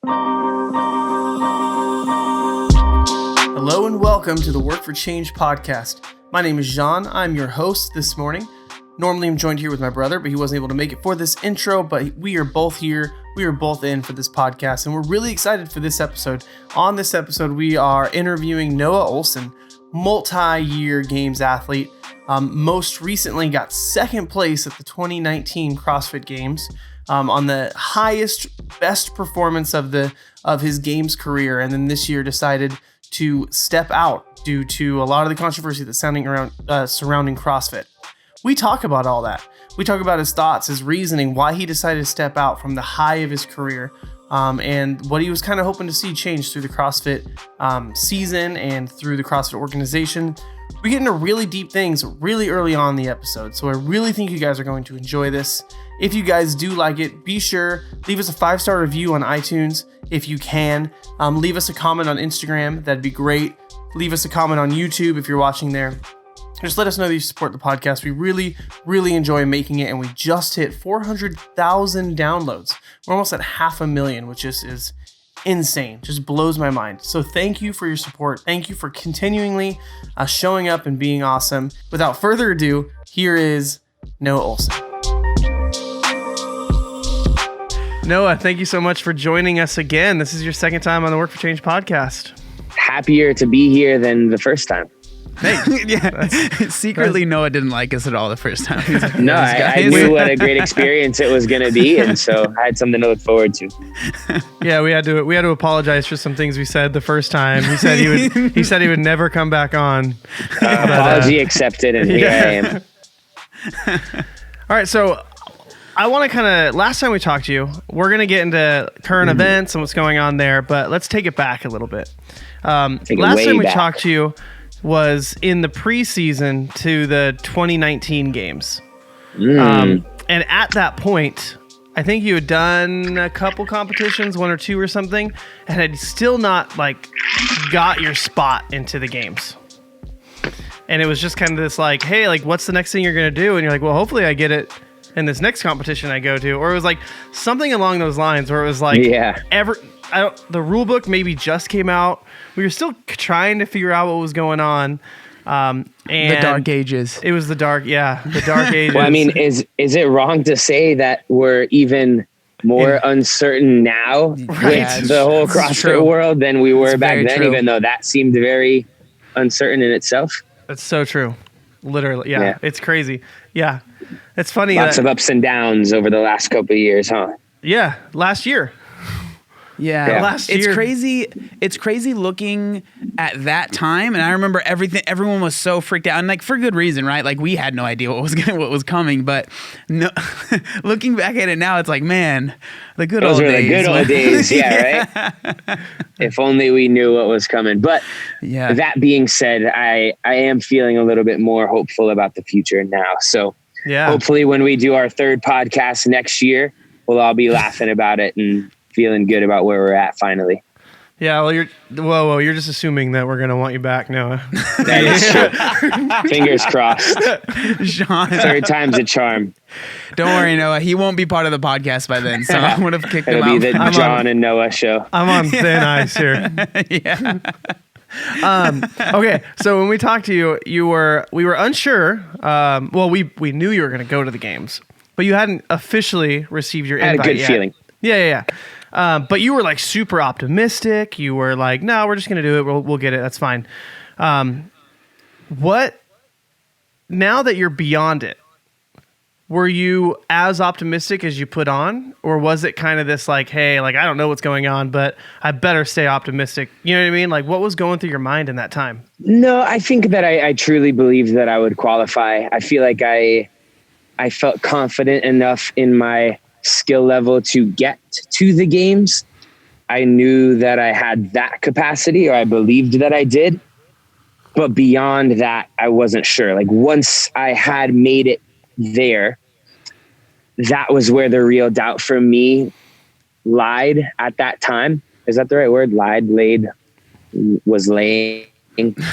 Hello and welcome to the Work for Change podcast. My name is Jean. I'm your host this morning. Normally I'm joined here with my brother, but he wasn't able to make it for this intro, but we are both here. We are both in for this podcast, and we're really excited for this episode. On this episode, we are interviewing Noah Ohlsen, multi-year games athlete. Most recently got second place at the 2019 CrossFit Games on the highest, best performance of his games career, and then this year decided to step out due to a lot of the controversy that's surrounding CrossFit. We talk about all that. We talk about his thoughts, his reasoning, why he decided to step out from the high of his career, and what he was kind of hoping to see change through the CrossFit season and through the CrossFit organization. We get into really deep things really early on in the episode, so I really think you guys are going to enjoy this. If you guys do like it, be sure, leave us a 5-star review on iTunes if you can. Leave us a comment on Instagram, that'd be great. Leave us a comment on YouTube if you're watching there. Just let us know that you support the podcast. We really, really enjoy making it, and we just hit 400,000 downloads. We're almost at 500,000, which is insane. Just blows my mind. So thank you for your support. Thank you for continually showing up and being awesome. Without further ado, here is Noah Ohlsen. Noah, thank you so much for joining us again. This is your second time on the Work for Change podcast. Happier to be here than the first time. Hey, yeah. Secretly, Noah didn't like us at all the first time. No, I knew what a great experience it was going to be, and so I had something to look forward to. Yeah, we had to apologize for some things we said the first time. He said he would never come back on. Apology accepted, and here I am. All right, so I want to last time we talked to you, we're going to get into current events and what's going on there, but let's take it back a little bit. Last time we talked to you was in the preseason to the 2019 games. And at that point, I think you had done a couple competitions, 1 or 2 or something, and had still not got your spot into the games. And it was just kind of this hey, what's the next thing you're going to do? And you're like, well, hopefully I get it in this next competition I go to. Or it was something along those lines where it was the rule book maybe just came out. We were still trying to figure out what was going on. And the dark ages. It was the dark ages. Well, I mean, is it wrong to say that we're even more uncertain now with the whole CrossFit world than we were back then, even though that seemed very uncertain in itself? That's so true. Literally. Yeah. It's crazy. Yeah. It's funny. Lots of ups and downs over the last couple of years, huh? Yeah. Last year. Yeah. Last year. It's crazy. It's crazy looking at that time. And I remember everyone was so freaked out, and for good reason, right? We had no idea what was coming, but no, looking back at it now, it's man, the good old days. Those were the good old days. Yeah. Right. If only we knew what was coming. But that being said, I am feeling a little bit more hopeful about the future now. So hopefully when we do our third podcast next year, we'll all be laughing about it and feeling good about where we're at finally. Yeah, well, you're just assuming that we're going to want you back, Noah. That is true. Fingers crossed. Jean. Third time's a charm. Don't worry, Noah. He won't be part of the podcast by then, so I would have kicked him out. It'll be the John and Noah show. I'm on thin ice here. Yeah. Okay, so when we talked to you, we were unsure. We knew you were going to go to the games, but you hadn't officially received your invite yet. I had a good feeling. Yeah. But you were super optimistic. You were no, we're just going to do it. We'll get it. That's fine. What, now that you're beyond it, were you as optimistic as you put on? Or was it kind of this hey, I don't know what's going on, but I better stay optimistic. You know what I mean? What was going through your mind in that time? No, I think that I truly believed that I would qualify. I feel like I felt confident enough in my skill level to get to the games. I knew that I had that capacity, or I believed that I did. But beyond that, I wasn't sure. Once I had made it there, that was where the real doubt for me lied at that time. Is that the right word? Was laying.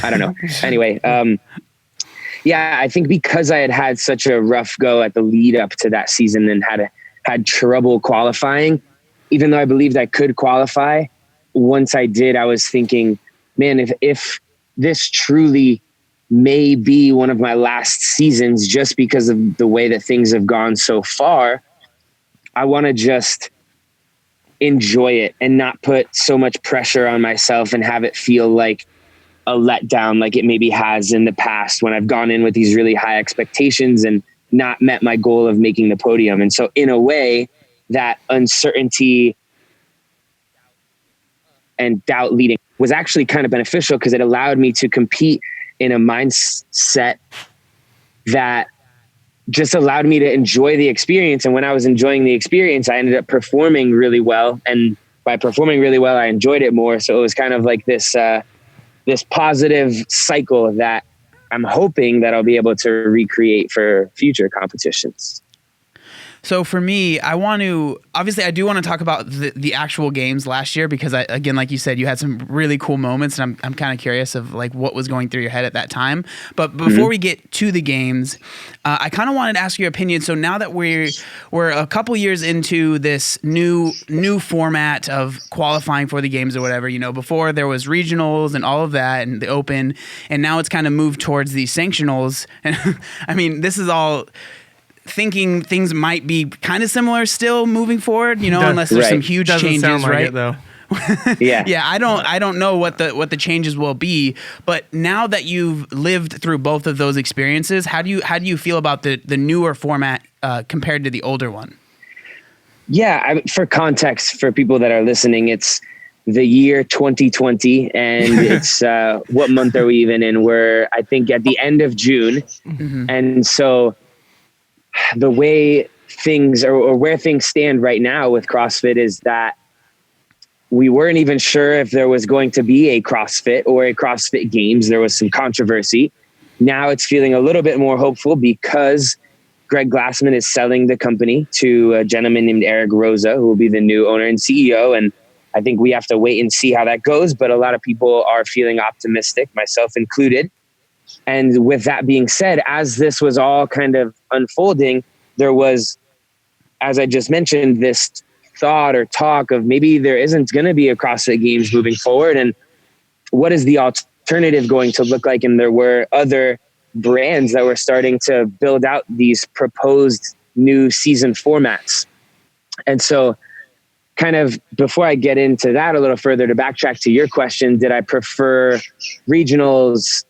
I don't know. Anyway, I think because I had such a rough go at the lead up to that season and had trouble qualifying, even though I believed I could qualify, once I did, I was thinking, man, if this truly may be one of my last seasons just because of the way that things have gone so far, I want to just enjoy it and not put so much pressure on myself and have it feel like a letdown, like it maybe has in the past when I've gone in with these really high expectations and not met my goal of making the podium. And so in a way, that uncertainty and doubt leading was actually kind of beneficial because it allowed me to compete in a mindset that just allowed me to enjoy the experience. And when I was enjoying the experience, I ended up performing really well. And by performing really well, I enjoyed it more. So it was kind of like this positive cycle that I'm hoping that I'll be able to recreate for future competitions. So for me, I do want to talk about the actual games last year because again, like you said, you had some really cool moments, and I'm kind of curious of like what was going through your head at that time. But before we get to the games, I kind of wanted to ask your opinion. So now that we're a couple years into this new format of qualifying for the games or whatever, before there was regionals and all of that and the open, and now it's kind of moved towards the sanctionals. And I mean, this is all thinking things might be kind of similar still moving forward, unless there's some huge changes, sound like right? it, though. Yeah. I don't know what the changes will be, but now that you've lived through both of those experiences, how do you feel about the newer format compared to the older one? Yeah, for context, for people that are listening, it's the year 2020, and it's what month are we even in? We're, I think, at the end of June, and so the way things or where things stand right now with CrossFit is that we weren't even sure if there was going to be a CrossFit or a CrossFit Games. There was some controversy. Now it's feeling a little bit more hopeful because Greg Glassman is selling the company to a gentleman named Eric Rosa, who will be the new owner and CEO. And I think we have to wait and see how that goes. But a lot of people are feeling optimistic, myself included. And with that being said, as this was all kind of unfolding, there was, as I just mentioned, this thought or talk of maybe there isn't going to be a CrossFit Games moving forward. And what is the alternative going to look like? And there were other brands that were starting to build out these proposed new season formats. And so kind of before I get into that a little further, to backtrack to your question, did I prefer regionals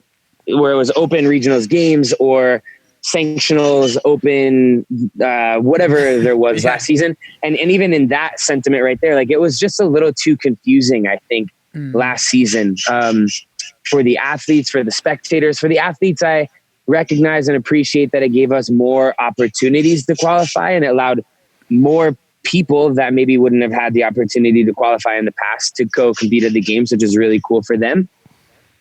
where it was open regionals games or sanctionals open, whatever there was last season? And even in that sentiment right there, like it was just a little too confusing, I think, last season, for the athletes, for the spectators. For the athletes, I recognize and appreciate that it gave us more opportunities to qualify, and it allowed more people that maybe wouldn't have had the opportunity to qualify in the past to go compete at the games, which is really cool for them.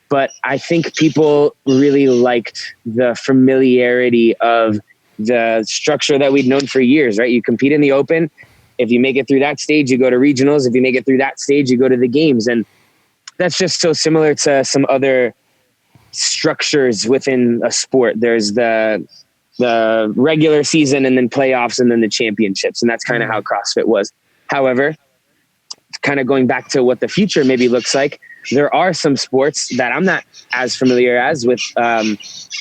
But I think people really liked the familiarity of the structure that we'd known for years, right? You compete in the open. If you make it through that stage, you go to regionals. If you make it through that stage, you go to the games. And that's just so similar to some other structures within a sport. There's the regular season and then playoffs and then the championships. And that's kind of how CrossFit was. However, kind of going back to what the future maybe looks like, there are some sports that I'm not as familiar as with,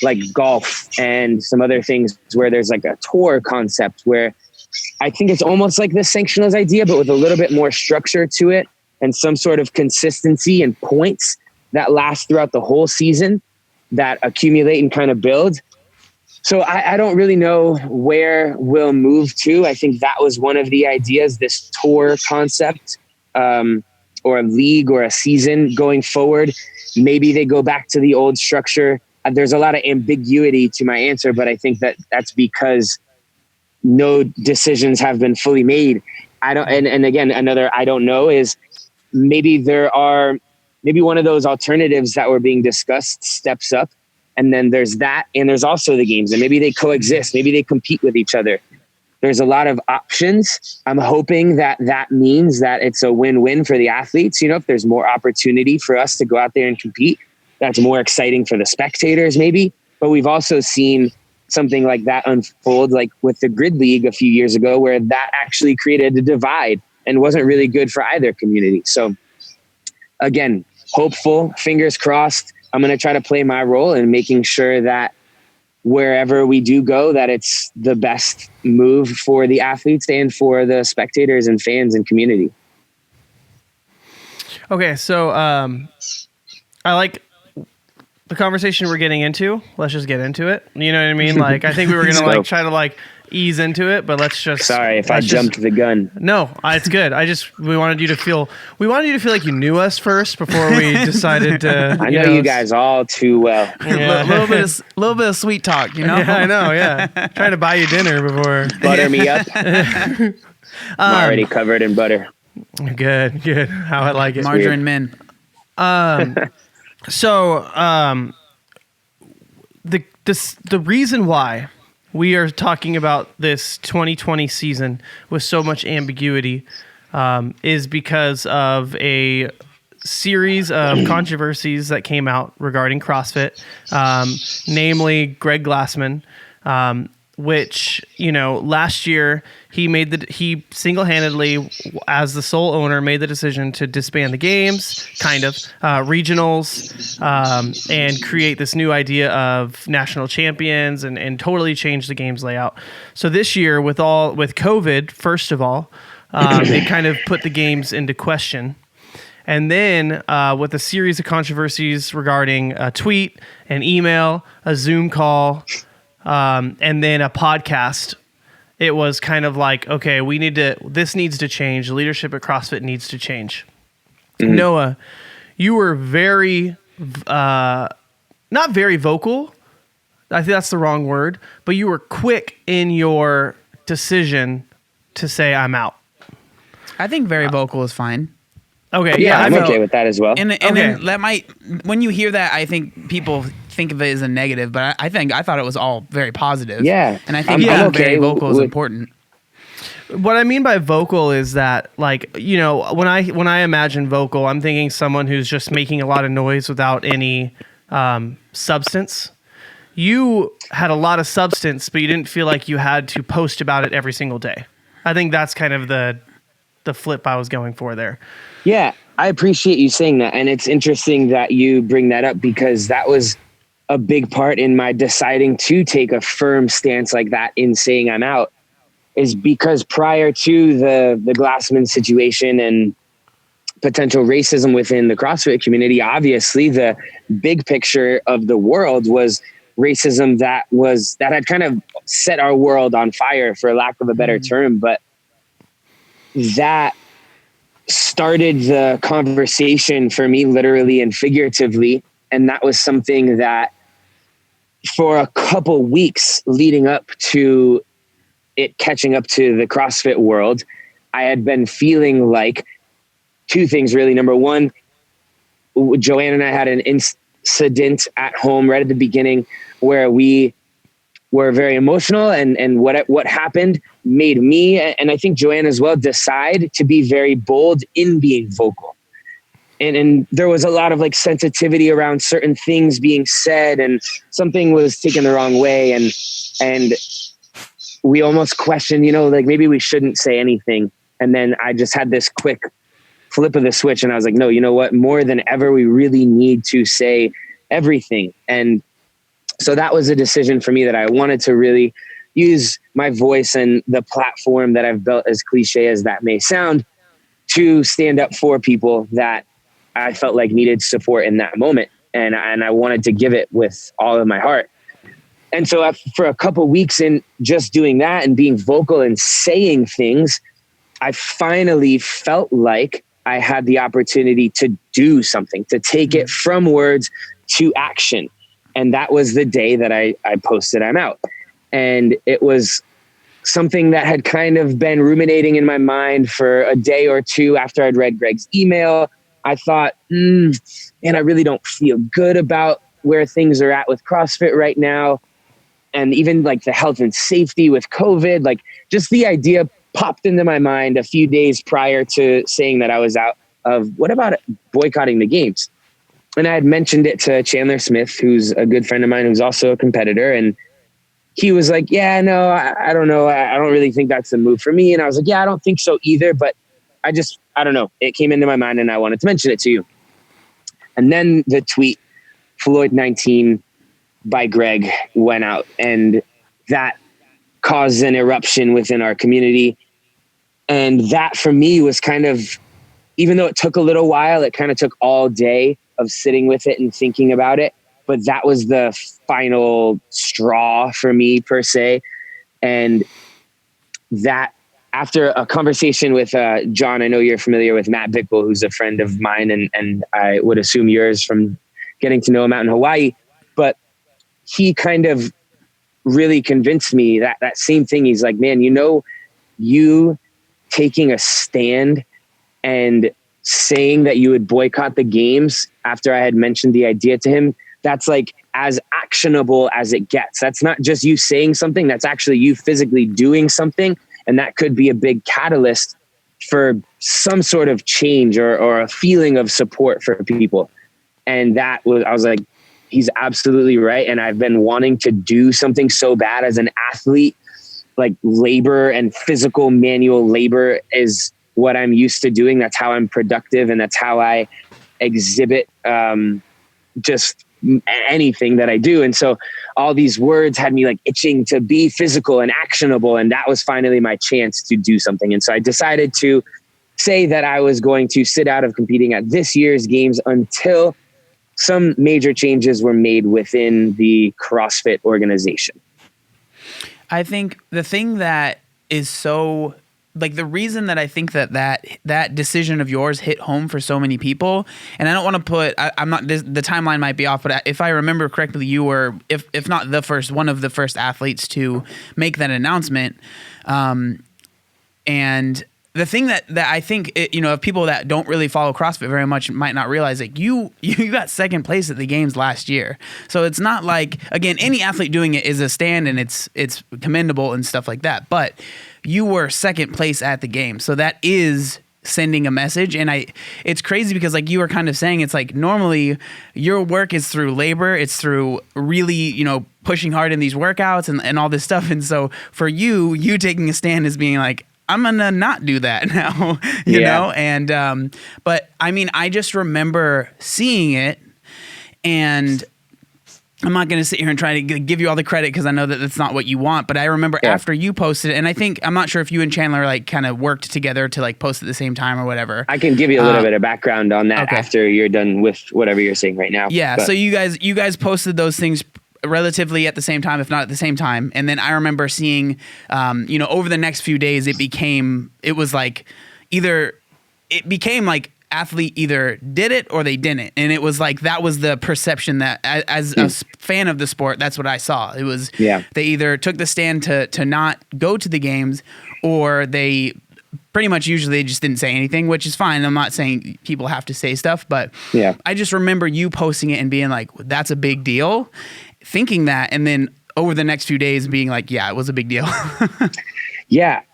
like golf and some other things where there's like a tour concept where I think it's almost like the sanctionals idea, but with a little bit more structure to it and some sort of consistency and points that last throughout the whole season that accumulate and kind of build. So I don't really know where we'll move to. I think that was one of the ideas, this tour concept, or a league or a season going forward. Maybe they go back to the old structure. There's a lot of ambiguity to my answer, but I think that that's because no decisions have been fully made. And again, another I don't know is maybe one of those alternatives that were being discussed steps up. And then there's that, and there's also the games, and maybe they coexist. Maybe they compete with each other. There's a lot of options. I'm hoping that means that it's a win-win for the athletes. If there's more opportunity for us to go out there and compete, that's more exciting for the spectators maybe. But we've also seen something like that unfold, like with the Grid League a few years ago, where that actually created a divide and wasn't really good for either community. So again, hopeful, fingers crossed. I'm going to try to play my role in making sure that wherever we do go, that it's the best move for the athletes and for the spectators and fans and community. Okay, so I like the conversation we're getting into. Let's just get into it. You know what I mean? Like, I think we were gonna try to ease into it, but let's just. Sorry if I jumped the gun. No, it's good. We wanted you to feel like you knew us first before we decided to. I know you guys all too well. Yeah. A little bit of sweet talk, you know. Yeah, I know. Yeah, trying to buy you dinner before. Butter me up. I'm already covered in butter. Good. How I like it. Margarine men. So, the reason why we are talking about this 2020 season with so much ambiguity is because of a series of controversies that came out regarding CrossFit, namely Greg Glassman, which, last year he single-handedly, as the sole owner, made the decision to disband the games, regionals, and create this new idea of national champions and totally change the game's layout. So this year, with COVID, first of all, it kind of put the games into question. And then with a series of controversies regarding a tweet, an email, a Zoom call, and then a podcast, it was kind of like, okay, this needs to change. The leadership at CrossFit needs to change. Mm-hmm. Noah, you were very, not very vocal. I think that's the wrong word, but you were quick in your decision to say, I'm out. I think very vocal is fine. Okay. Yeah, I'm okay with that as well. And that when you hear that, I think people think of it as a negative, but I thought it was all very positive. Yeah. And I think very vocal is important. What I mean by vocal is that, when I imagine vocal, I'm thinking someone who's just making a lot of noise without any substance. You had a lot of substance, but you didn't feel like you had to post about it every single day. I think that's kind of the flip I was going for there. Yeah, I appreciate you saying that. And it's interesting that you bring that up, because that was a big part in my deciding to take a firm stance like that in saying I'm out, is because prior to the Glassman situation and potential racism within the CrossFit community, obviously the big picture of the world was racism that had kind of set our world on fire, for lack of a better term. But that started the conversation for me, literally and figuratively. And that was something that for a couple weeks leading up to it catching up to the CrossFit world, I had been feeling like two things really. Number one, Joanne and I had an incident at home right at the beginning where we were very emotional, and what happened made me, and I think Joanne as well, decide to be very bold in being vocal. And there was a lot of sensitivity around certain things being said, and something was taken the wrong way. And we almost questioned, maybe we shouldn't say anything. And then I just had this quick flip of the switch, and I was like, no, you know what? More than ever, we really need to say everything. And so that was a decision for me, that I wanted to really use my voice and the platform that I've built, as cliche as that may sound, to stand up for people that I felt like needed support in that moment. And I wanted to give it with all of my heart. And so for a couple weeks in just doing that and being vocal and saying things, I finally felt like I had the opportunity to do something, to take it from words to action. And that was the day that I posted I'm out. And it was something that had kind of been ruminating in my mind for a day or two after I'd read Greg's email. I thought, man, I really don't feel good about where things are at with CrossFit right now. And even the health and safety with COVID, just the idea popped into my mind a few days prior to saying that I was out, of what about boycotting the games? And I had mentioned it to Chandler Smith, who's a good friend of mine, who's also a competitor. And he was like, yeah, no, I don't know. I don't really think that's the move for me. And I was like, yeah, I don't think so either. But I don't know. It came into my mind and I wanted to mention it to you. And then the tweet, Floyd 19 by Greg, went out, and that caused an eruption within our community. And that for me was kind of, even though it took a little while, it kind of took all day of sitting with it and thinking about it. But that was the final straw for me, per se. And that, after a conversation with John, I know you're familiar with Matt Bickle, who's a friend of mine, and I would assume yours from getting to know him out in Hawaii. But he kind of really convinced me that same thing. He's like, man, you taking a stand and saying that you would boycott the games after I had mentioned the idea to him, that's like as actionable as it gets. That's not just you saying something, that's actually you physically doing something. And that could be a big catalyst for some sort of change or a feeling of support for people. And I was like, he's absolutely right. And I've been wanting to do something so bad as an athlete. Like labor and physical manual labor is what I'm used to doing. That's how I'm productive. And that's how I exhibit just anything that I do. And so all these words had me like itching to be physical and actionable. And that was finally my chance to do something. And so I decided to say that I was going to sit out of competing at this year's games until some major changes were made within the CrossFit organization. I think the thing that is so, like, the reason that I think that decision of yours hit home for so many people, and I don't want to put, I'm not, the timeline might be off, but if I remember correctly, you were, if not the first, one of the first athletes to make that announcement. And the thing that I think, if people that don't really follow CrossFit very much might not realize, like, you got second place at the games last year. So it's not like, again, any athlete doing it is a stand and it's commendable and stuff like that. But you were second place at the game. So that is sending a message. And it's crazy because, like you were kind of saying, it's like normally your work is through labor. It's through really, pushing hard in these workouts and all this stuff. And so for you taking a stand is being like, I'm going to not do that now, you know? And, but I mean, I just remember seeing it, and I'm not going to sit here and try to give you all the credit because I know that that's not what you want, but I remember after you posted it, and I think, I'm not sure if you and Chandler like kind of worked together to like post at the same time or whatever. I can give you a little bit of background on that after you're done with whatever you're saying right now. Yeah. But. So you guys posted those things relatively at the same time, if not at the same time. And then I remember seeing, over the next few days, it became like athlete either did it or they didn't. And it was like, that was the perception that as a fan of the sport, that's what I saw. It was, they either took the stand to not go to the games, or they pretty much usually just didn't say anything, which is fine. I'm not saying people have to say stuff, but I just remember you posting it and being like, that's a big deal, thinking that, and then over the next few days being like, yeah, it was a big deal.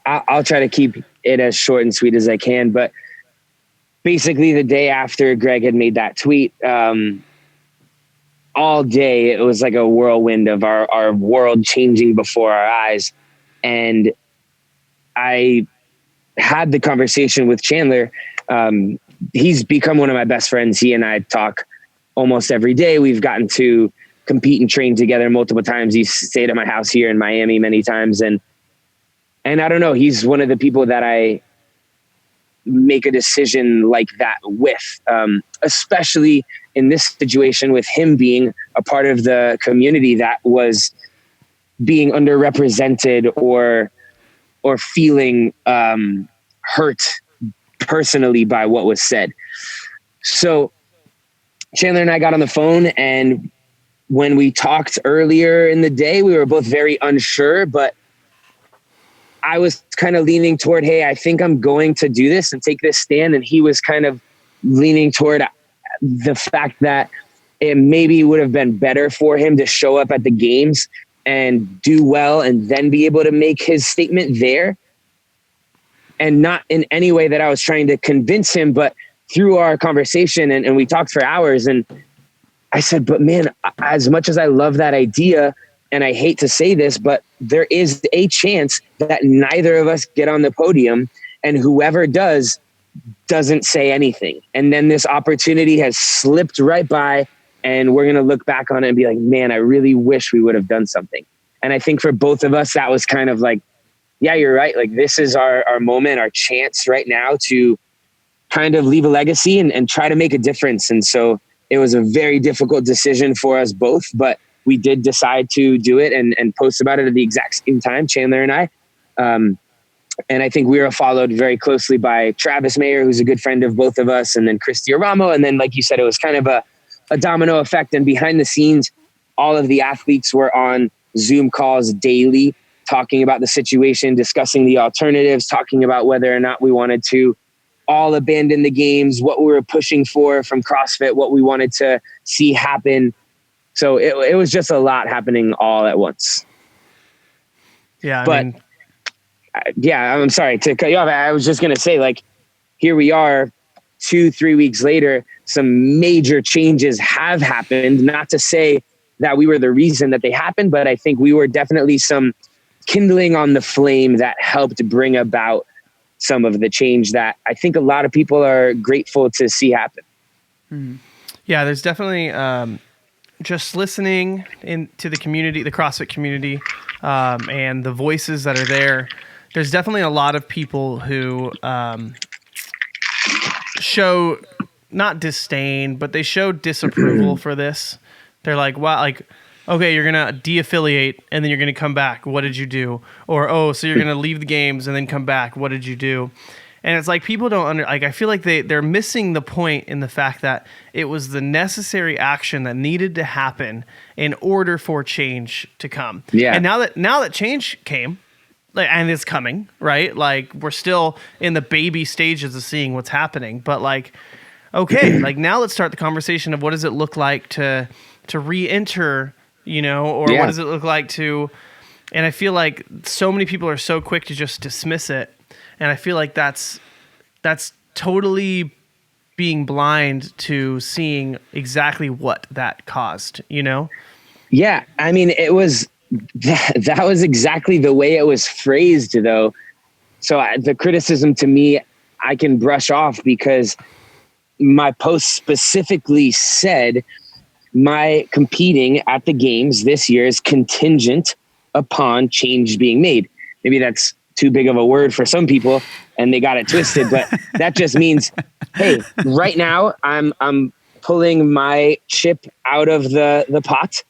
I'll try to keep it as short and sweet as I can. But basically the day after Greg had made that tweet, all day, it was like a whirlwind of our world changing before our eyes. And I had the conversation with Chandler. He's become one of my best friends. He and I talk almost every day. We've gotten to compete and train together multiple times. He's stayed at my house here in Miami many times. And I don't know, he's one of the people that I make a decision like that with, especially in this situation with him being a part of the community that was being underrepresented or feeling hurt personally by what was said. So Chandler and I got on the phone, and when we talked earlier in the day, we were both very unsure, but I was kind of leaning toward, hey, I think I'm going to do this and take this stand. And he was kind of leaning toward the fact that it maybe would have been better for him to show up at the games and do well and then be able to make his statement there. And not in any way that I was trying to convince him, but through our conversation, and we talked for hours, and I said, but man, as much as I love that idea, and I hate to say this, but there is a chance that neither of us get on the podium, and whoever does doesn't say anything. And then this opportunity has slipped right by, and we're going to look back on it and be like, man, I really wish we would have done something. And I think for both of us, that was kind of like, yeah, you're right. Like, this is our moment, our chance right now to kind of leave a legacy and try to make a difference. And so it was a very difficult decision for us both, but we did decide to do it and post about it at the exact same time, Chandler and I. And I think we were followed very closely by Travis Mayer, who's a good friend of both of us, and then Christy Aramo. And then, like you said, it was kind of a domino effect. And behind the scenes, all of the athletes were on Zoom calls daily, talking about the situation, discussing the alternatives, talking about whether or not we wanted to all abandon the games, what we were pushing for from CrossFit, what we wanted to see happen. So it was just a lot happening all at once. Yeah. I'm sorry to cut you off. I was just going to say, like, here we are 2-3 weeks later, some major changes have happened. Not to say that we were the reason that they happened, but I think we were definitely some kindling on the flame that helped bring about some of the change that I think a lot of people are grateful to see happen. Mm-hmm. Yeah, there's definitely just listening into the community, the CrossFit community, and the voices that are there. There's definitely a lot of people who show not disdain, but they show disapproval for this. They're like, wow, like, okay, you're going to de-affiliate and then you're going to come back. What did you do? Or, oh, so you're going to leave the games and then come back. What did you do? And it's like people don't like, I feel like they're missing the point in the fact that it was the necessary action that needed to happen in order for change to come. Yeah. And now that change came, like, and it's coming, right? Like, we're still in the baby stages of seeing what's happening, but like, okay, like, now let's start the conversation of what does it look like to re-enter, or what does it look like to, and I feel like so many people are so quick to just dismiss it. And I feel like that's totally being blind to seeing exactly what that caused, Yeah. I mean, it was, that was exactly the way it was phrased, though. So the criticism to me, I can brush off because my post specifically said my competing at the games this year is contingent upon change being made. Maybe that's too big of a word for some people and they got it twisted, but that just means, hey, right now I'm pulling my chip out of the pot.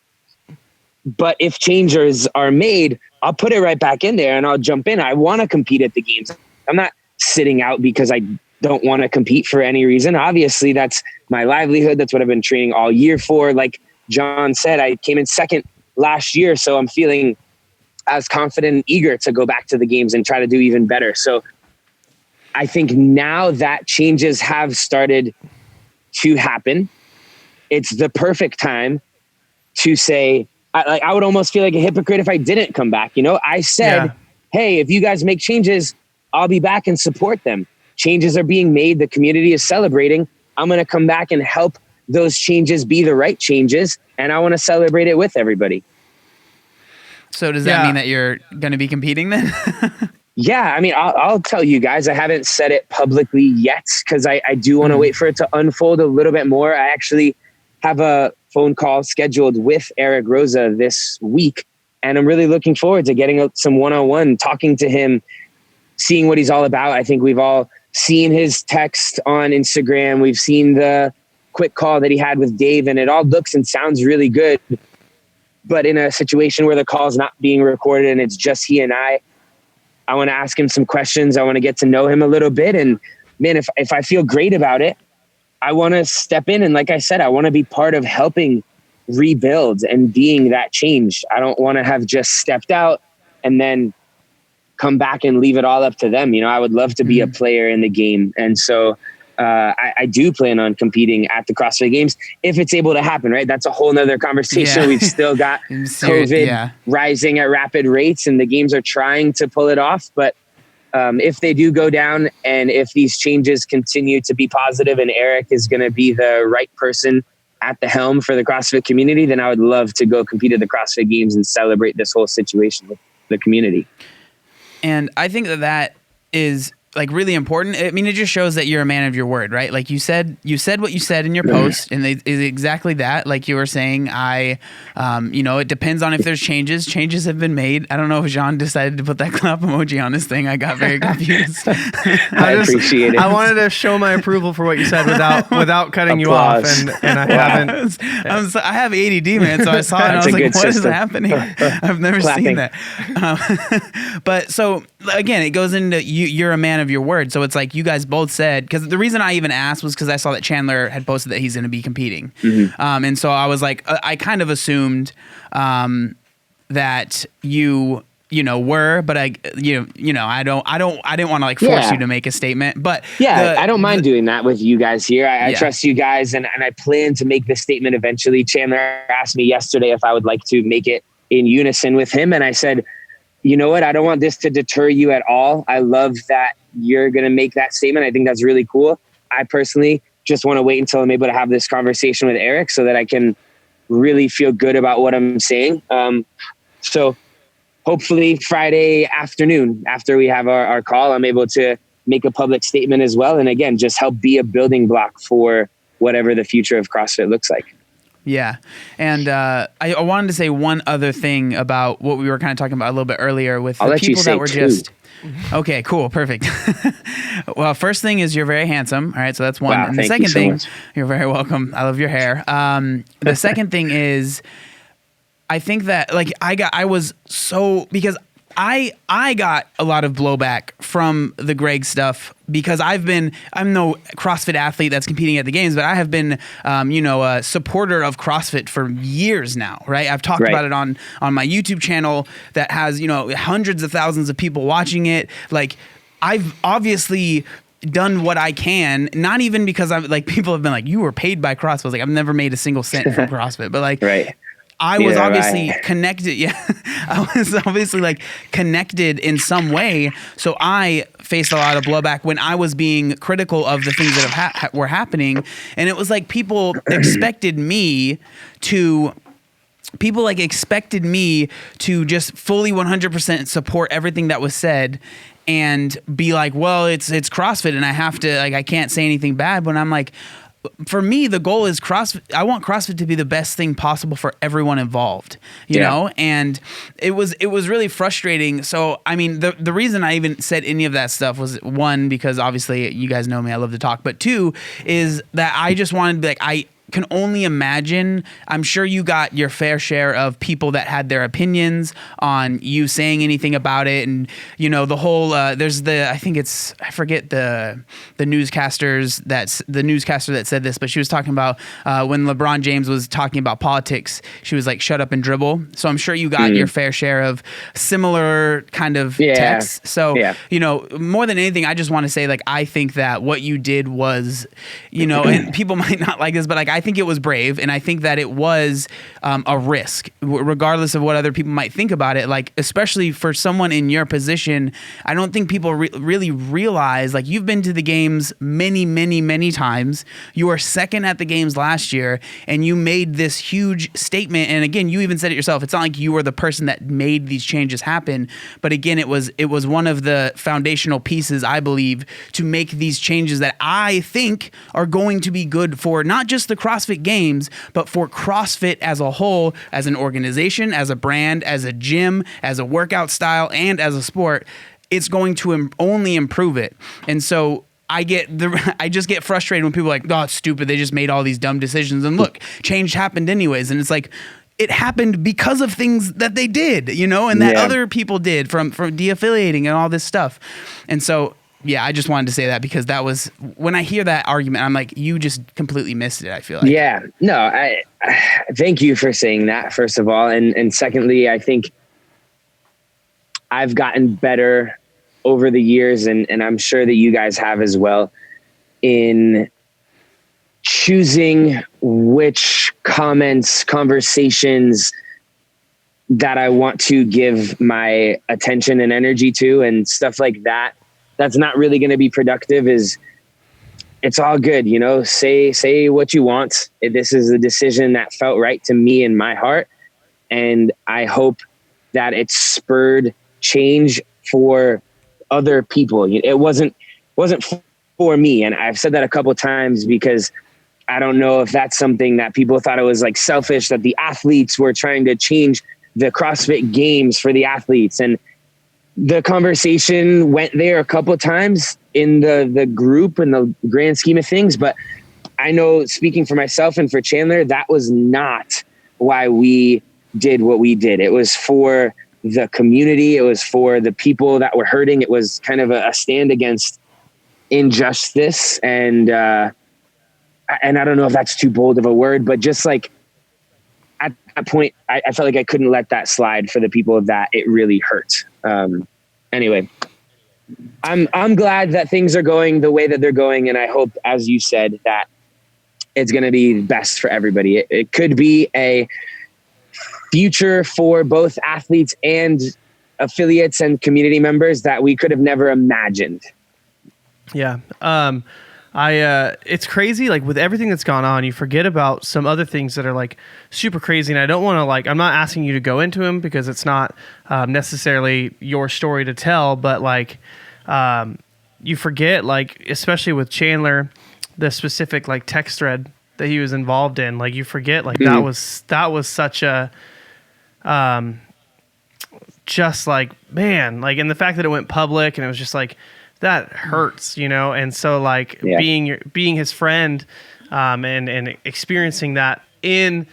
But if changes are made, I'll put it right back in there and I'll jump in. I want to compete at the games. I'm not sitting out because I don't want to compete for any reason. Obviously, that's my livelihood. That's what I've been training all year for. Like John said, I came in second last year, so I'm feeling as confident and eager to go back to the games and try to do even better. So I think now that changes have started to happen, it's the perfect time to say, I would almost feel like a hypocrite if I didn't come back. I said, hey, if you guys make changes, I'll be back and support them. Changes are being made. The community is celebrating. I'm going to come back and help those changes be the right changes. And I want to celebrate it with everybody. So does that mean that you're going to be competing then? Yeah. I mean, I'll tell you guys, I haven't said it publicly yet because I do want to wait for it to unfold a little bit more. I actually have a phone call scheduled with Eric Rosa this week. And I'm really looking forward to getting some one-on-one, talking to him, seeing what he's all about. I think we've all seen his text on Instagram. We've seen the quick call that he had with Dave, and it all looks and sounds really good. But in a situation where the call is not being recorded and it's just he and I want to ask him some questions. I want to get to know him a little bit. And man, if I feel great about it, I want to step in. And like I said, I want to be part of helping rebuild and being that change. I don't want to have just stepped out and then come back and leave it all up to them. I would love to be a player in the game. And so I do plan on competing at the CrossFit Games if it's able to happen, right? That's a whole nother conversation. Yeah. We've still got COVID rising at rapid rates and the games are trying to pull it off. But if they do go down and if these changes continue to be positive and Eric is going to be the right person at the helm for the CrossFit community, then I would love to go compete at the CrossFit Games and celebrate this whole situation with the community. And I think that is like really important. I mean, it just shows that you're a man of your word, right? Like you said what you said in your post, and it is exactly that. Like you were saying, it depends on if there's changes. Changes have been made. I don't know if Jean decided to put that clap emoji on his thing. I got very confused. I appreciate it. I wanted to show my approval for what you said without cutting you off, and I haven't. I have ADD, man, so I saw it and I was like, what is happening? I've never seen that. But so again, it goes into you're a man of your word. So it's like you guys both said, because the reason I even asked was because I saw that Chandler had posted that he's going to be competing. And so I was like, I kind of assumed that you were, but I didn't want to like force you to make a statement, but I don't mind doing that with you guys here. I trust you guys, and I plan to make the statement eventually. Chandler asked me yesterday if I would like to make it in unison with him, and I said, you know what? I don't want this to deter you at all. I love that you're going to make that statement. I think that's really cool. I personally just want to wait until I'm able to have this conversation with Eric so that I can really feel good about what I'm saying. So hopefully Friday afternoon, after we have our call, I'm able to make a public statement as well. And again, just help be a building block for whatever the future of CrossFit looks like. Yeah. And I wanted to say one other thing about what we were kind of talking about a little bit earlier with the people that were just... Okay, cool. Perfect. Well, first thing is you're very handsome. All right. So that's one. Wow, and the second thing, you're very welcome. I love your hair. The second thing is, I think that like because I got a lot of blowback from the Greg stuff because I'm no CrossFit athlete that's competing at the games, but I have been, a supporter of CrossFit for years now, right? I've talked about it on my YouTube channel that has, hundreds of thousands of people watching it. Like I've obviously done what I can, not even because I'm like, people have been like, you were paid by CrossFit. I was like, I've never made a single cent from CrossFit, but like, I was obviously connected. Yeah, I was obviously like connected in some way. So I faced a lot of blowback when I was being critical of the things that were happening. And it was like people expected me to just fully 100% support everything that was said and be like, well, it's CrossFit and I have to, like, I can't say anything bad. When I'm like, for me, the goal is CrossFit. I want CrossFit to be the best thing possible for everyone involved, you know? And it was really frustrating. So, I mean, the reason I even said any of that stuff was, one, because obviously you guys know me, I love to talk, but two is that I just wanted to be like, I can only imagine, I'm sure you got your fair share of people that had their opinions on you saying anything about it. And, the whole, I forget the newscaster that said this, but she was talking about when LeBron James was talking about politics, she was like, shut up and dribble. So I'm sure you got your fair share of similar kind of texts. So, more than anything, I just want to say, like, I think that what you did was, and people might not like this, but like, I think it was brave, and I think that it was a risk, regardless of what other people might think about it. Like, especially for someone in your position, I don't think people really realize, like, you've been to the games many, many, many times. You were second at the games last year, and you made this huge statement. And again, you even said it yourself. It's not like you were the person that made these changes happen, but again, it was one of the foundational pieces, I believe, to make these changes that I think are going to be good for not just the CrossFit Games, but for CrossFit as a whole, as an organization, as a brand, as a gym, as a workout style, and as a sport. It's going to only improve it. And so I just get frustrated when people are like, oh, it's stupid. They just made all these dumb decisions. And look, change happened anyways. And it's like, it happened because of things that they did, and that other people did from de-affiliating and all this stuff. And so, yeah, I just wanted to say that because that was, when I hear that argument, I'm like, you just completely missed it, I feel like. Yeah, no, I thank you for saying that, first of all. And secondly, I think I've gotten better over the years, and I'm sure that you guys have as well, in choosing which comments, conversations that I want to give my attention and energy to, and stuff like that. That's not really going to be productive. It's all good. Say what you want. This is a decision that felt right to me in my heart. And I hope that it spurred change for other people. It wasn't for me. And I've said that a couple of times because I don't know if that's something that people thought it was like selfish, that the athletes were trying to change the CrossFit games for the athletes. And the conversation went there a couple of times in the group and the grand scheme of things. But I know, speaking for myself and for Chandler, that was not why we did what we did. It was for the community. It was for the people that were hurting. It was kind of a stand against injustice. And I don't know if that's too bold of a word, but just like at that point, I felt like I couldn't let that slide for the people that it really hurt. Anyway, I'm glad that things are going the way that they're going. And I hope, as you said, that it's going to be best for everybody. It could be a future for both athletes and affiliates and community members that we could have never imagined. Yeah. It's crazy. Like with everything that's gone on, you forget about some other things that are like super crazy. And I don't want to I'm not asking you to go into them because it's not necessarily your story to tell, but like, you forget, like, especially with Chandler, the specific like text thread that he was involved in, like you forget, like that was such a, just like, man, like, and the fact that it went public and it was just like, that hurts, you know? And so like being his friend, and experiencing that in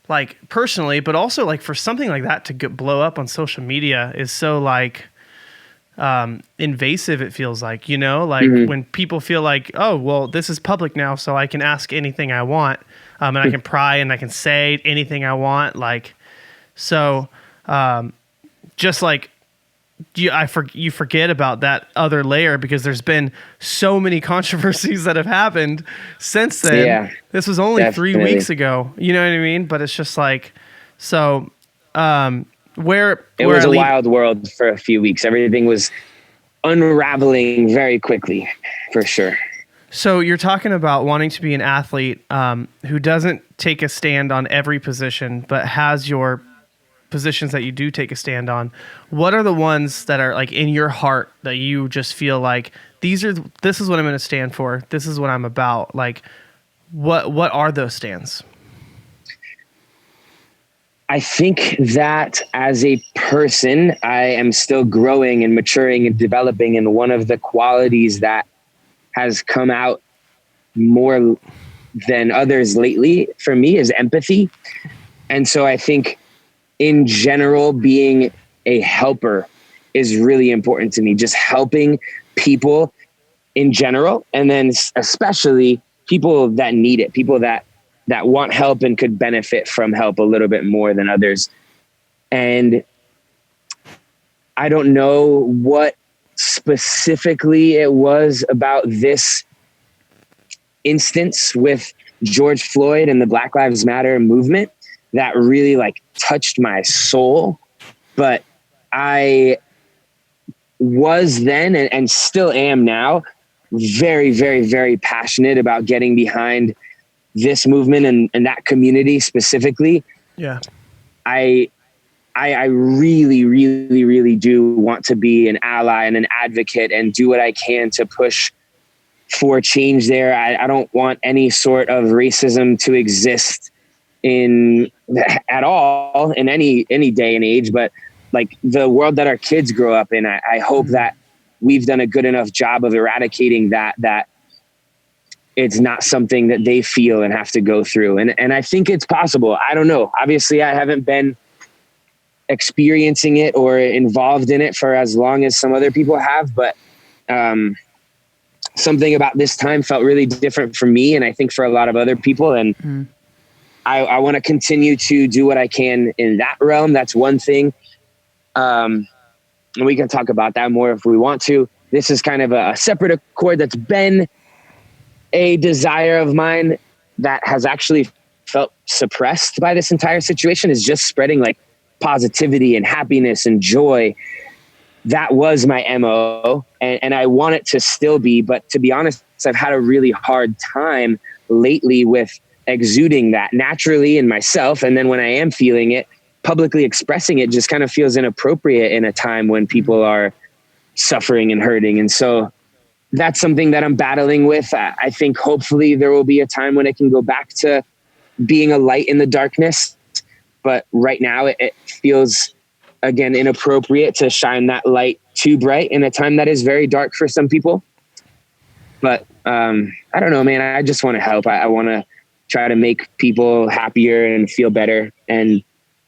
like personally, but also like for something like that to blow up on social media is so like, invasive. It feels like, you know, like when people feel like, oh, well, this is public now, so I can ask anything I want. And I can pry and I can say anything I want. Like, so, just like, you forget about that other layer because there's been so many controversies that have happened since then. Yeah, this was only 3 weeks ago. You know what I mean? But it's just like, so, it was a wild world for a few weeks. Everything was unraveling very quickly, for sure. So you're talking about wanting to be an athlete who doesn't take a stand on every position, but has your positions that you do take a stand on. What are the ones that are like in your heart that you just feel like this is what I'm going to stand for. This is what I'm about. Like, what are those stands? I think that as a person, I am still growing and maturing and developing. And one of the qualities that has come out more than others lately for me is empathy. And so I think in general, being a helper is really important to me, just helping people in general. And then especially people that need it, people that want help and could benefit from help a little bit more than others. And I don't know what specifically it was about this instance with George Floyd and the Black Lives Matter movement that really like touched my soul. But I was then and still am now very, very, very passionate about getting behind this movement and that community specifically. Yeah. I really, really, really do want to be an ally and an advocate and do what I can to push for change there. I don't want any sort of racism to exist at all in any day and age, but like the world that our kids grow up in, I hope that we've done a good enough job of eradicating that it's not something that they feel and have to go through. And I think it's possible. I don't know. Obviously I haven't been experiencing it or involved in it for as long as some other people have, but something about this time felt really different for me. And I think for a lot of other people. And I want to continue to do what I can in that realm. That's one thing. And we can talk about that more if we want to. This is kind of a separate accord that's been a desire of mine that has actually felt suppressed by this entire situation, is just spreading like positivity and happiness and joy. That was my MO, and I want it to still be. But to be honest, I've had a really hard time lately with exuding that naturally in myself. And then when I am feeling it, publicly expressing it just kind of feels inappropriate in a time when people are suffering and hurting. And so that's something that I'm battling with. I think hopefully there will be a time when it can go back to being a light in the darkness. But right now it feels, again, inappropriate to shine that light too bright in a time that is very dark for some people. But I don't know, man. I just want to help. I want to try to make people happier and feel better, and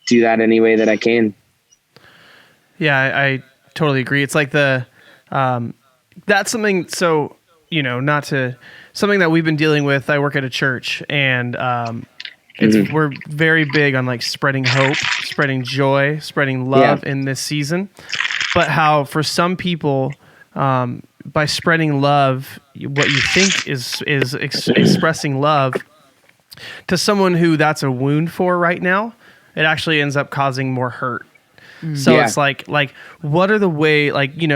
do that any way that I can. Yeah, I totally agree. It's like that's something. So, something that we've been dealing with. I work at a church, and we're very big on like spreading hope, spreading joy, spreading love in this season. But how for some people, by spreading love, what you think is expressing love to someone who that's a wound for right now, it actually ends up causing more hurt. So it's like, what are the way,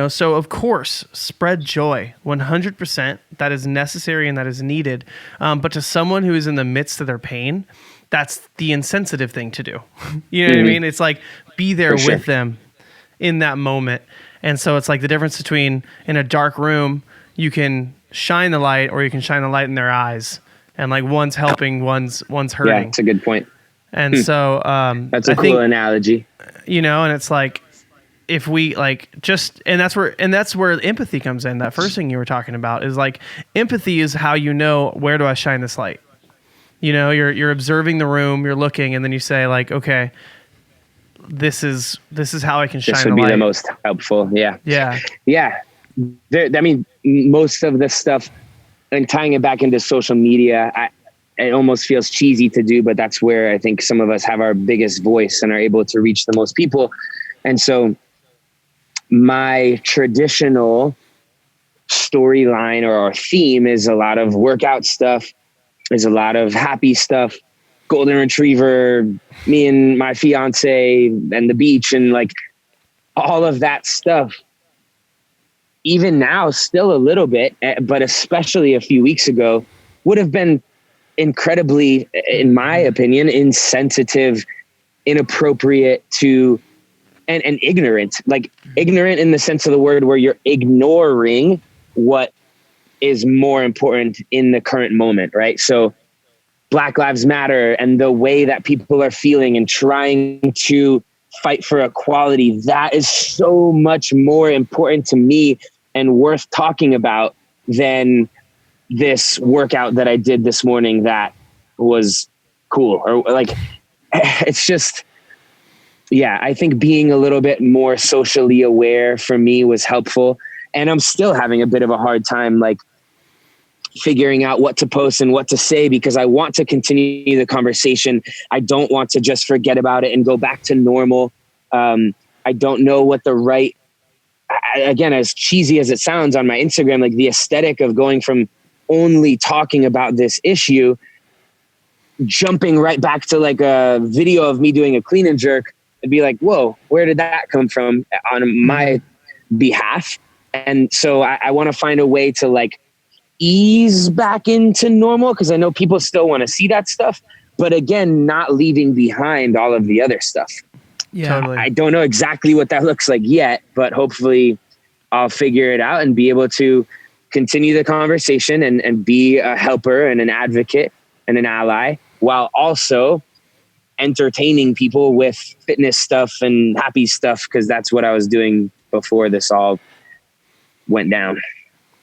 so of course, spread joy, 100%. That is necessary and that is needed. But to someone who is in the midst of their pain, that's the insensitive thing to do. You know what I mean? It's like, be there with them in that moment. And so it's like the difference between in a dark room, you can shine the light, or you can shine the light in their eyes. And like one's helping, one's hurting. Yeah, it's a good point. And so that's a cool analogy. And it's like, if we and that's where empathy comes in. That first thing you were talking about is like, empathy is how where do I shine this light? You're observing the room, you're looking, and then you say like, okay, this is how I can shine the light. This would be the most helpful. Yeah. Yeah. Yeah. Most of this stuff, and tying it back into social media, it almost feels cheesy to do, but that's where I think some of us have our biggest voice and are able to reach the most people. And so my traditional storyline or theme is a lot of workout stuff, is a lot of happy stuff, golden retriever, me and my fiance and the beach, and like all of that stuff. Even now, still a little bit, but especially a few weeks ago, would have been incredibly, in my opinion, insensitive, inappropriate to, and ignorant. Like ignorant in the sense of the word, where you're ignoring what is more important in the current moment, right? So Black Lives Matter and the way that people are feeling and trying to fight for equality, that is so much more important to me and worth talking about than this workout that I did this morning that was cool. Or like, it's just, I think being a little bit more socially aware for me was helpful. And I'm still having a bit of a hard time, like figuring out what to post and what to say, because I want to continue the conversation. I don't want to just forget about it and go back to normal. I don't know what the right, again, as cheesy as it sounds on my Instagram, like the aesthetic of going from only talking about this issue, jumping right back to like a video of me doing a clean and jerk, and be like, whoa, where did that come from on my behalf? And so I want to find a way to like ease back into normal, because I know people still want to see that stuff, but again, not leaving behind all of the other stuff. Yeah, totally. I don't know exactly what that looks like yet, but hopefully I'll figure it out and be able to continue the conversation and be a helper and an advocate and an ally, while also entertaining people with fitness stuff and happy stuff, because that's what I was doing before this all went down.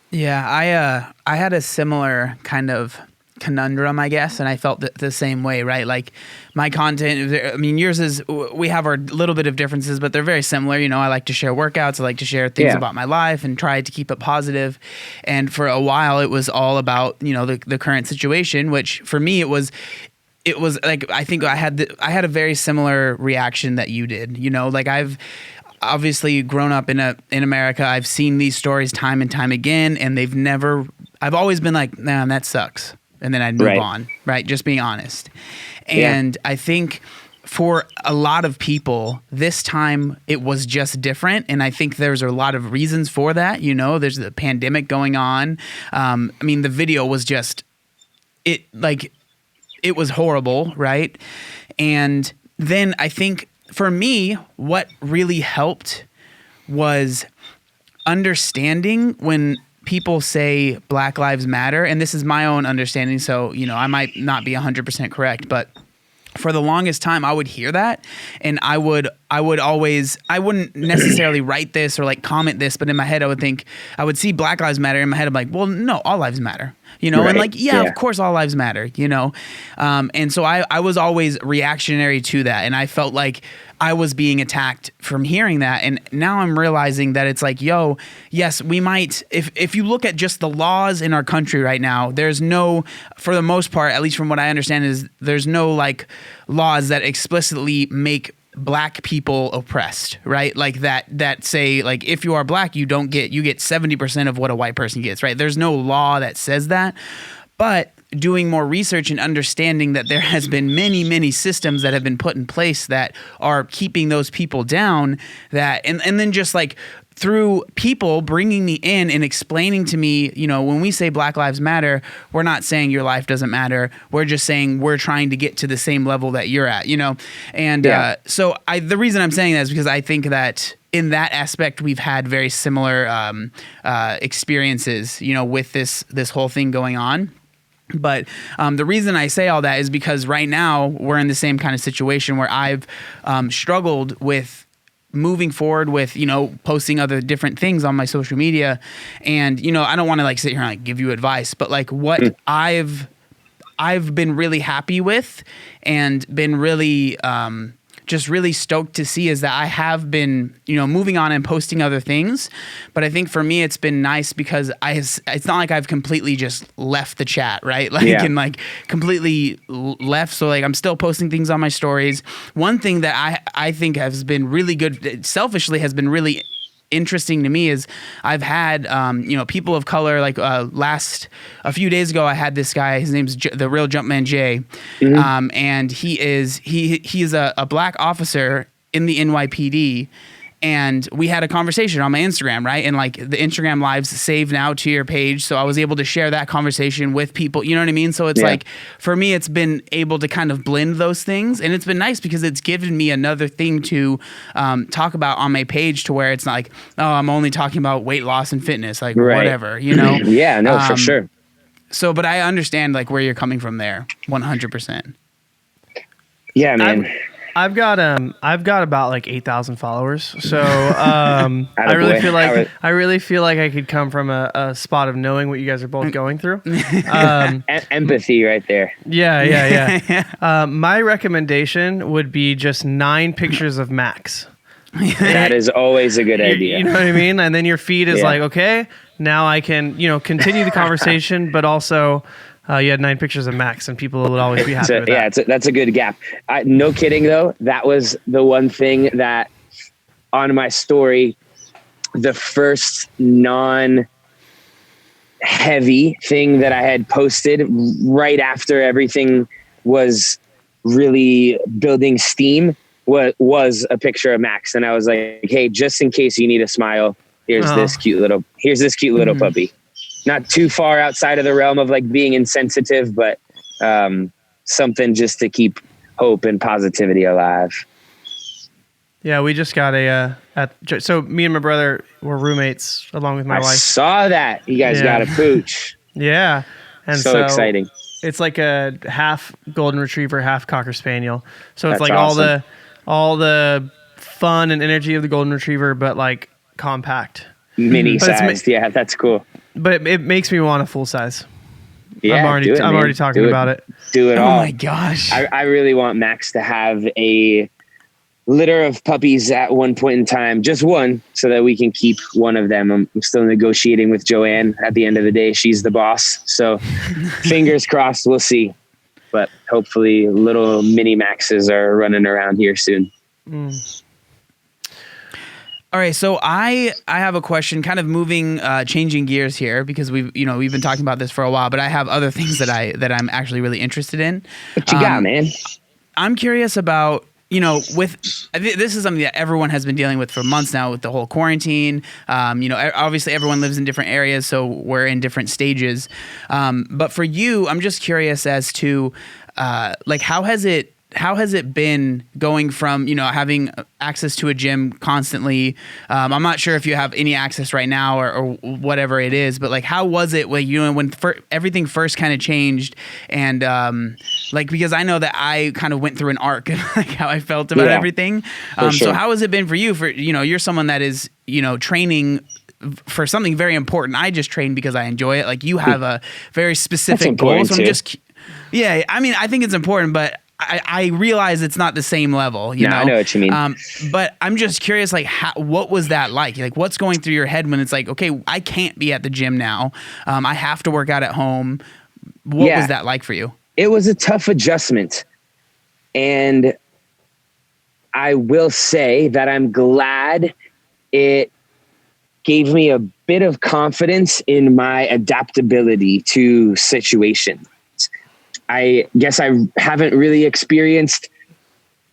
Yeah, I had a similar kind of conundrum, I guess, and I felt the same way, right? Like my content, I mean, yours is, we have our little bit of differences, but they're very similar. I like to share workouts. I like to share things about my life and try to keep it positive. And for a while, it was all about, the current situation, which for me, it was like, I think I had a very similar reaction that you did. Like I've obviously grown up in America. I've seen these stories time and time again, and I've always been like, nah, that sucks. And then I'd move on, right? Just being honest. And I think for a lot of people, this time it was just different. And I think there's a lot of reasons for that. There's the pandemic going on. I mean, the video was just, it was horrible, right? And then I think for me, what really helped was understanding when people say Black Lives Matter, and this is my own understanding, so, I might not be 100% correct, but for the longest time I would hear that, and I wouldn't necessarily write this or like comment this, but in my head I would see Black Lives Matter in my head. I'm like, well, no, all lives matter, right. And like, of course all lives matter, and so I was always reactionary to that, and I felt like I was being attacked from hearing that. And now I'm realizing that it's like, yes, we might, if you look at just the laws in our country right now, there's no, for the most part, at least from what I understand, is there's no like laws that explicitly make Black people oppressed, right? Like that say, like, if you are Black, you get 70% of what a white person gets, right? There's no law that says that. But doing more research and understanding that there has been many, many systems that have been put in place that are keeping those people down, and then just like through people bringing me in and explaining to me, when we say Black Lives Matter, we're not saying your life doesn't matter. We're just saying we're trying to get to the same level that you're at, And so the reason I'm saying that is because I think that in that aspect, we've had very similar experiences, with this whole thing going on. But the reason I say all that is because right now we're in the same kind of situation where I've struggled with moving forward with, posting other different things on my social media. And, I don't want to like sit here and like give you advice, but like what I've been really happy with and been really just really stoked to see is that I have been, moving on and posting other things. But I think for me, it's been nice because it's not like I've completely just left the chat, right? And like completely left. So like I'm still posting things on my stories. One thing that I think has been really good, selfishly has been really interesting to me is I've had people of color, like a few days ago I had this guy, his name's the real Jumpman Jay, and he is a Black officer in the NYPD, and we had a conversation on my Instagram, right? And like the Instagram lives save now to your page, so I was able to share that conversation with people, you know what I mean? So it's like, for me, it's been able to kind of blend those things, and it's been nice because it's given me another thing to talk about on my page, to where it's not like, oh, I'm only talking about weight loss and fitness, like whatever, Yeah, no, for sure. So, but I understand like where you're coming from there, 100%. Yeah, man. I've got about like 8,000 followers, so I really feel like I could come from a spot of knowing what you guys are both going through. Empathy, right there. Yeah. My recommendation would be just 9 pictures of Max. That is always a good idea. You know what I mean? And then your feed is like, okay, now I can continue the conversation, but also. You had 9 pictures of Max, and people would always be happy with that. Yeah, that's a good gap. No kidding, though. That was the one thing that on my story, the first non-heavy thing that I had posted right after everything was really building steam was a picture of Max. And I was like, hey, just in case you need a smile, here's this cute little puppy. Not too far outside of the realm of like being insensitive, but something just to keep hope and positivity alive. Yeah, we just got so me and my brother were roommates along with my wife. I saw that. You guys got a pooch. Yeah. And so exciting. It's like a half golden retriever, half cocker spaniel. So it's like awesome. all the fun and energy of the golden retriever, but like compact. Mini sized. Yeah, that's cool. But it makes me want a full size. Yeah, I'm already talking about it. Do it all. Oh my gosh. I really want Max to have a litter of puppies at one point in time, just one, so that we can keep one of them. I'm still negotiating with Joanne. At the end of the day, she's the boss. So fingers crossed, we'll see. But hopefully little mini Maxes are running around here soon. All right, so I have a question, kind of changing gears here, because we've been talking about this for a while, but I have other things that I'm actually really interested in. What you got, man? I'm curious about, this is something that everyone has been dealing with for months now with the whole quarantine. Obviously everyone lives in different areas, so we're in different stages. But for you, I'm just curious as to, how has it how has it been going from, having access to a gym constantly? I'm not sure if you have any access right now or whatever it is, but like, how was it when everything first kind of changed? And because I know that I kind of went through an arc and like how I felt about everything. Sure. So how has it been for you? You're someone that is, training for something very important. I just train because I enjoy it. Like you have a very specific goal. So I think it's important, but I realize it's not the same level, you know? I know what you mean. But I'm just curious, like, what was that like? Like, what's going through your head when it's like, okay, I can't be at the gym now. I have to work out at home. What was that like for you? It was a tough adjustment. And I will say that I'm glad it gave me a bit of confidence in my adaptability to situations. I guess I haven't really experienced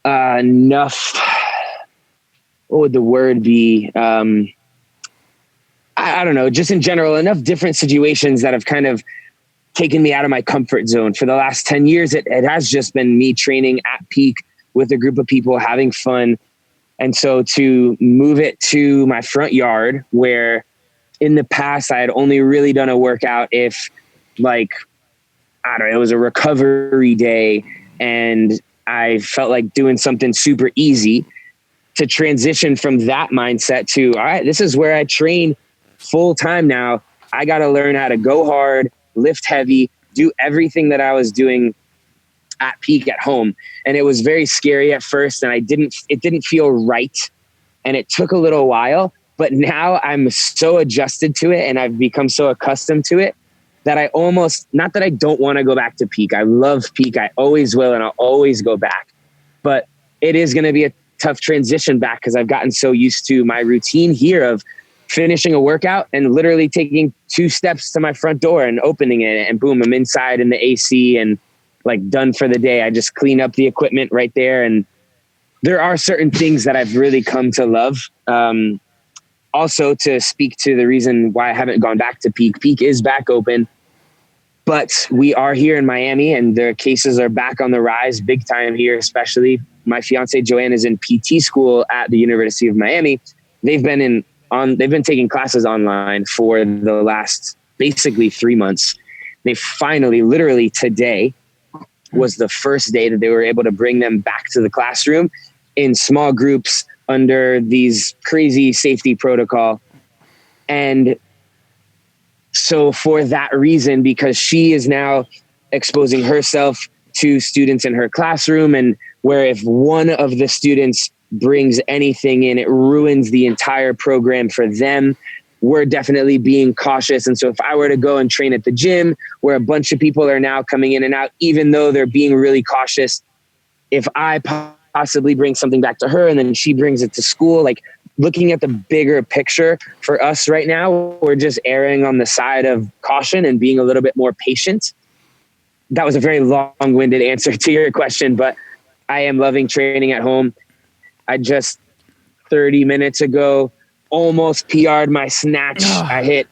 enough, what would the word be? I don't know, just in general, enough different situations that have kind of taken me out of my comfort zone. For the last 10 years, it has just been me training at peak with a group of people, having fun. And so to move it to my front yard, where in the past I had only really done a workout if it was a recovery day and I felt like doing something super easy, to transition from that mindset to, all right, this is where I train full time now. I got to learn how to go hard, lift heavy, do everything that I was doing at peak at home. And it was very scary at first, and it didn't feel right. And it took a little while, but now I'm so adjusted to it and I've become so accustomed to it that I not that I don't want to go back to peak. I love peak. I always will, and I'll always go back. But it is going to be a tough transition back because I've gotten so used to my routine here of finishing a workout and literally taking 2 steps to my front door and opening it, and boom, I'm inside in the AC and like done for the day. I just clean up the equipment right there. And there are certain things that I've really come to love. Also, to speak to the reason why I haven't gone back to peak. Peak is back open, but we are here in Miami and the cases are back on the rise big time here, especially my fiance Joanne is in PT school at the University of Miami. They've been taking classes online for the last basically 3 months. They finally, literally today was the first day that they were able to bring them back to the classroom in small groups under these crazy safety protocol. And so for that reason, because she is now exposing herself to students in her classroom, and where if one of the students brings anything in, it ruins the entire program for them. We're definitely being cautious. And so if I were to go and train at the gym where a bunch of people are now coming in and out, even though they're being really cautious, if I possibly bring something back to her and then she brings it to school, like looking at the bigger picture for us right now, we're just erring on the side of caution and being a little bit more patient. That was a very long-winded answer to your question, but I am loving training at home. I just 30 minutes ago almost PR'd my snatch. I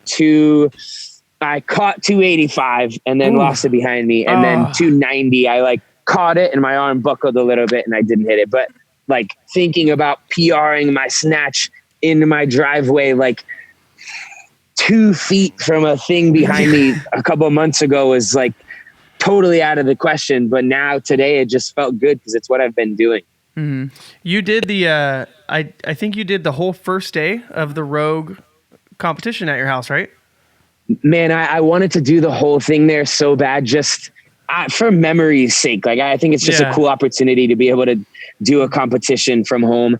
caught 285 and then lost it behind me. And then 290, I caught it and my arm buckled a little bit and I didn't hit it. But thinking about PRing my snatch in my driveway, 2 feet from a thing behind me a couple of months ago was totally out of the question. But now today it just felt good because it's what I've been doing. Mm-hmm. You did the, I think you did the whole first day of the Rogue competition at your house, right? Man, I wanted to do the whole thing there so bad, just for memory's sake. I think it's just a cool opportunity to be able to do a competition from home.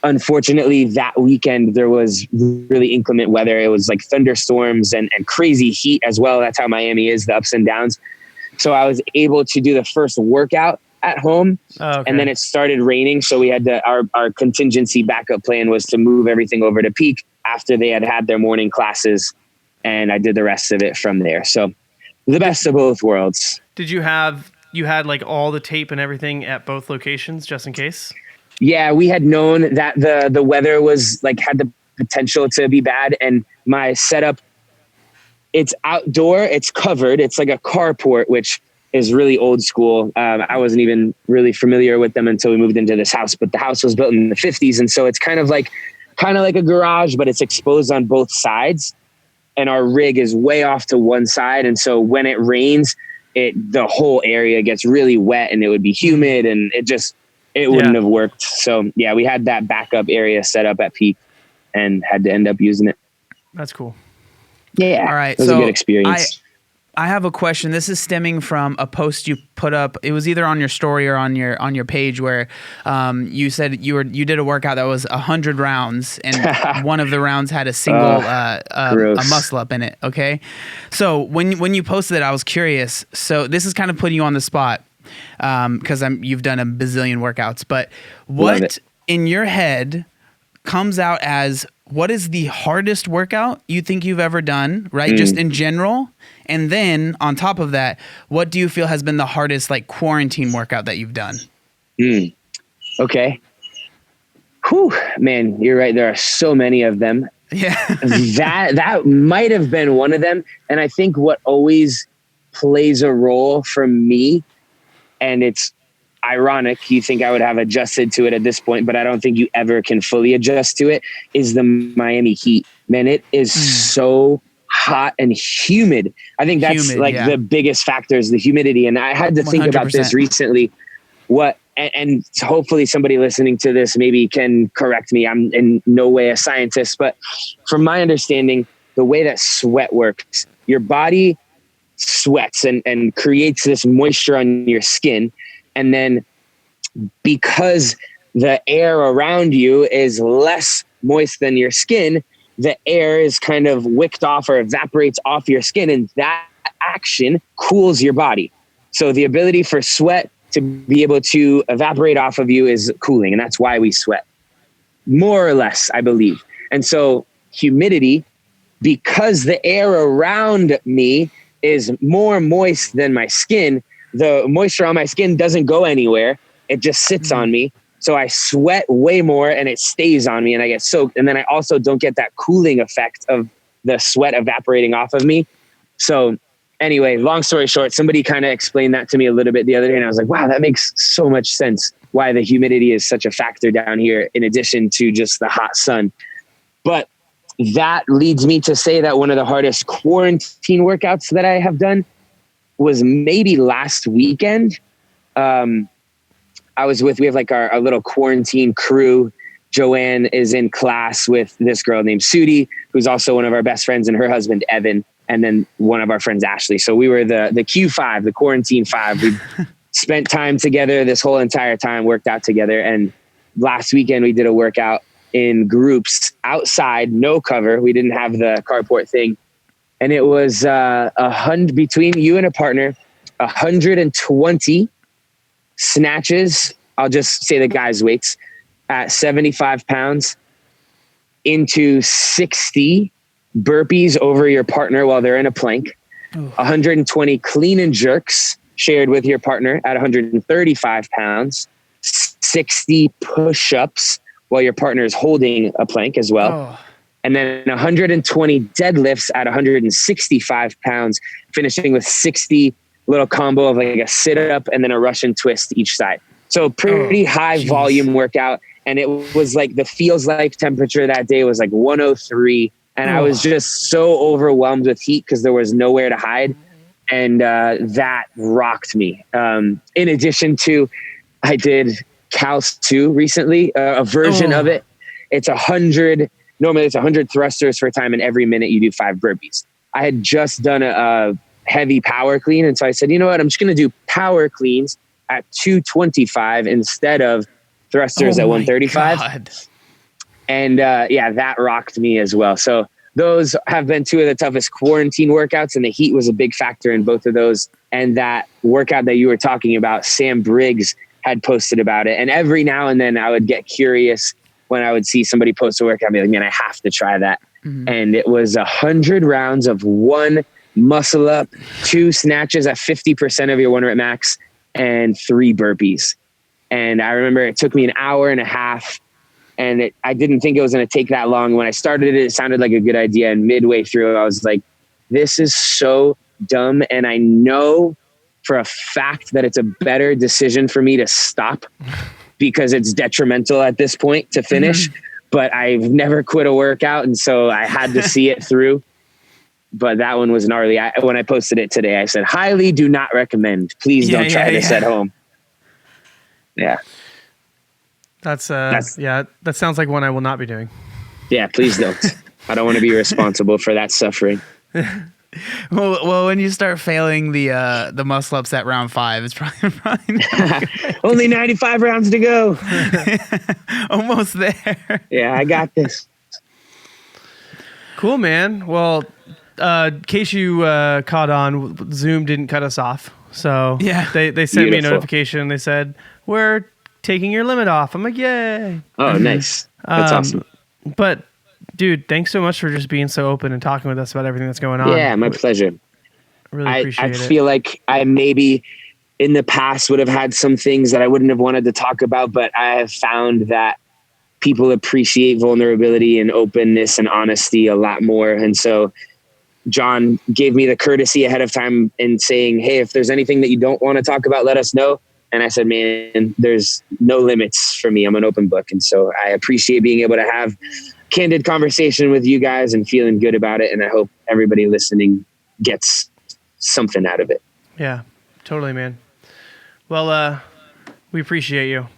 Unfortunately, that weekend there was really inclement weather. It was thunderstorms and crazy heat as well. That's how Miami is, the ups and downs. So I was able to do the first workout at home, and then it started raining. So we had our contingency backup plan was to move everything over to peak after they had their morning classes, and I did the rest of it from there. So the best of both worlds. Did you had all the tape and everything at both locations just in case? Yeah, we had known that the weather was had the potential to be bad, and my setup, it's outdoor, it's covered, it's like a carport, which is really old school. I wasn't even really familiar with them until we moved into this house, but the house was built in the 50s. And so it's kind of like a garage, but it's exposed on both sides. And our rig is way off to one side. And so when it rains, the whole area gets really wet and it would be humid and it wouldn't have worked. So yeah, we had that backup area set up at peak and had to end up using it. That's cool. Yeah. All right. It was a good experience. I have a question. This is stemming from a post you put up. It was either on your story or on your page where you said you did a workout that was 100 rounds and one of the rounds had a single a muscle up in it. Okay, so when you posted it, I was curious. So this is kind of putting you on the spot because you've done a bazillion workouts. But what in your head comes out as what is the hardest workout you think you've ever done, right? Just in general. And then on top of that, what do you feel has been the hardest like quarantine workout that you've done? Okay. Whew, man, you're right. There are so many of them. Yeah. that might have been one of them. And I think what always plays a role for me, and it's ironic, you think I would have adjusted to it at this point, but I don't think you ever can fully adjust to it, is the Miami heat. Man, it is so hot and humid. I think that's the biggest factor is the humidity. And I had to think 100%. About this recently. And hopefully somebody listening to this maybe can correct me. I'm in no way a scientist, but from my understanding, the way that sweat works, your body sweats and creates this moisture on your skin. And then because the air around you is less moist than your skin, the air is kind of wicked off or evaporates off your skin, and that action cools your body. So the ability for sweat to be able to evaporate off of you is cooling, and that's why we sweat, more or less, I believe. And so humidity, because the air around me is more moist than my skin, the moisture on my skin doesn't go anywhere. It just sits on me. So I sweat way more and it stays on me and I get soaked. And then I also don't get that cooling effect of the sweat evaporating off of me. So anyway, long story short, somebody kind of explained that to me a little bit the other day. And I was like, wow, that makes so much sense why the humidity is such a factor down here in addition to just the hot sun. But that leads me to say that one of the hardest quarantine workouts that I have done was maybe last weekend. We have like our little quarantine crew. Joanne is in class with this girl named Sudi, who's also one of our best friends, and her husband, Evan, and then one of our friends, Ashley. So we were the Q5, the quarantine 5. We spent time together this whole entire time, worked out together. And last weekend we did a workout in groups outside, no cover. We didn't have the carport thing. And it was between you and a partner, 120 snatches. I'll just say the guys' weights at 75 pounds into 60 burpees over your partner while they're in a plank, 120 clean and jerks shared with your partner at 135 pounds, 60 push-ups while your partner is holding a plank as well. And then 120 deadlifts at 165 pounds, finishing with 60 little combo of like a sit-up and then a Russian twist each side. So pretty high volume workout. And it was like the feels like temperature that day was like 103. And I was just so overwhelmed with heat because there was nowhere to hide. And that rocked me. In addition to, I did Cals 2 recently, a version of it. It's 100. Normally it's 100 thrusters for a time, and every minute you do 5 burpees. I had just done a heavy power clean. And so I said, you know what? I'm just going to do power cleans at 225 instead of thrusters at 135. God. And that rocked me as well. So those have been 2 of the toughest quarantine workouts, and the heat was a big factor in both of those. And that workout that you were talking about, Sam Briggs had posted about it. And every now and then I would get curious when I would see somebody post a workout, I'd be like, man, I have to try that. And it was 100 rounds of 1 muscle up, 2 snatches at 50% of your 1 rep max, and 3 burpees. And I remember it took me an hour and a half, and I didn't think it was going to take that long. When I started it sounded like a good idea. And midway through, I was like, this is so dumb. And I know for a fact that it's a better decision for me to stop because it's detrimental at this point to finish. But I've never quit a workout, and so I had to see it through. But that one was gnarly. When I posted it today, I said, highly do not recommend. Please don't try this at home. Yeah. That sounds like one I will not be doing. Yeah, please don't. I don't want to be responsible for that suffering. Well, when you start failing the muscle ups at round 5, it's probably only 95 rounds to go. Almost there. Yeah, I got this. Cool, man. Well, in case you caught on, Zoom didn't cut us off. So yeah, they sent me a notification. They said, we're taking your limit off. I'm like, yay. Oh, nice. That's awesome. But dude, thanks so much for just being so open and talking with us about everything that's going on. Yeah, my pleasure. Really appreciate it. I feel like I maybe in the past would have had some things that I wouldn't have wanted to talk about, but I have found that people appreciate vulnerability and openness and honesty a lot more. And so John gave me the courtesy ahead of time in saying, hey, if there's anything that you don't want to talk about, let us know. And I said, man, there's no limits for me. I'm an open book. And so I appreciate being able to have candid conversation with you guys and feeling good about it. And I hope everybody listening gets something out of it. Yeah, totally, man. Well, we appreciate you.